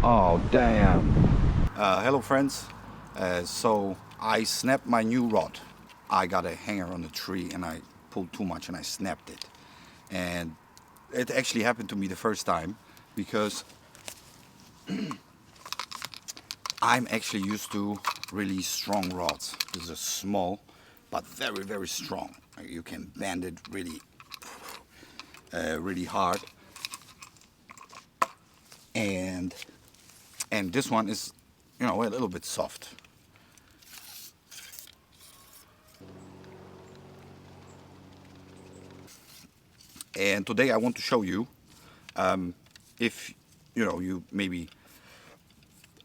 Oh, damn. Hello friends. So I snapped my new rod. I got a hanger on the tree and I pulled too much and I snapped it. And it actually happened to me the first time because I'm actually used to really strong rods. This is a small but very, very strong. You can bend it really, really hard. And this one is, a little bit soft. And today I want to show you if you maybe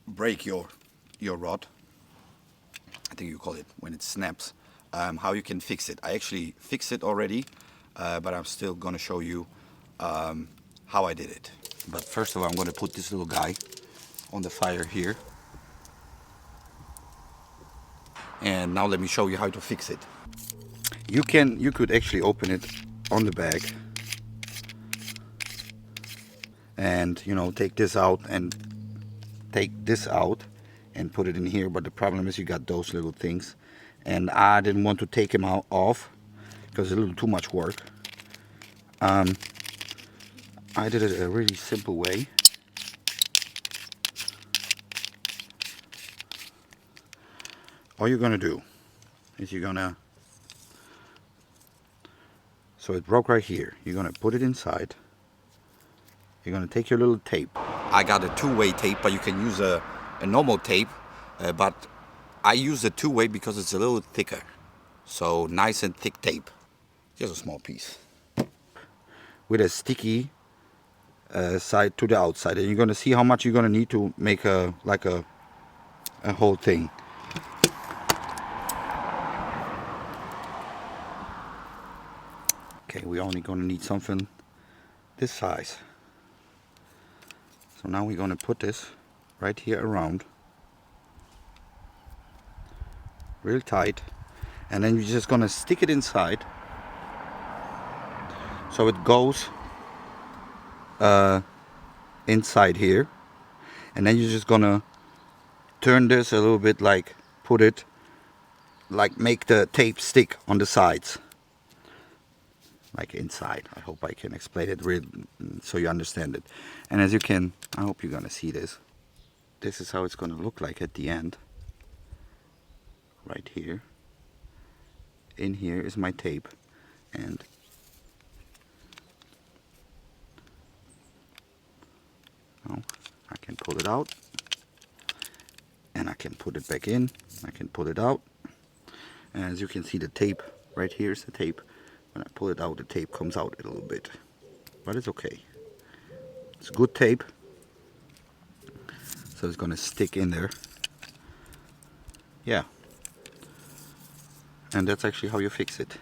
break your rod. I think you call it when it snaps. How you can fix it. I actually fixed it already, but I'm still gonna show you how I did it. But first of all, I'm gonna put this little guy on the fire here. And now let me show you how to fix it. You could actually open it on the bag and take this out and take this out and put it in here, but the problem is you got those little things and I didn't want to take them out off because it's a little too much work. I did it a really simple way. All you're gonna do is so it broke right here, you're gonna put it inside. You're gonna take your little tape. I got a two-way tape, but you can use a normal tape, but I use a two-way because it's a little thicker. So nice and thick tape. Just a small piece. With a sticky side to the outside. And you're gonna see how much you're gonna need to make a whole thing. Okay, we're only gonna need something this size. So now we're gonna put this right here around. Real tight. And then you're just gonna stick it inside. So it goes inside here. And then you're just gonna turn this a little bit, like put it, like make the tape stick on the sides. Like inside. I hope I can explain it real so you understand it. And as you can, I hope you're gonna see this. This is how it's gonna look like at the end. Right here. In here is my tape. And now I can pull it out. And I can put it back in. I can pull it out. And as you can see, the tape, right here is the tape. When I pull it out, the tape comes out a little bit. But it's okay. It's good tape. So it's gonna stick in there. Yeah. And that's actually how you fix it.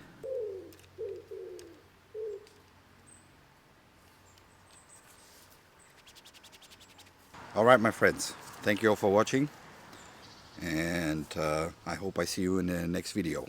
Alright my friends, thank you all for watching. And I hope I see you in the next video.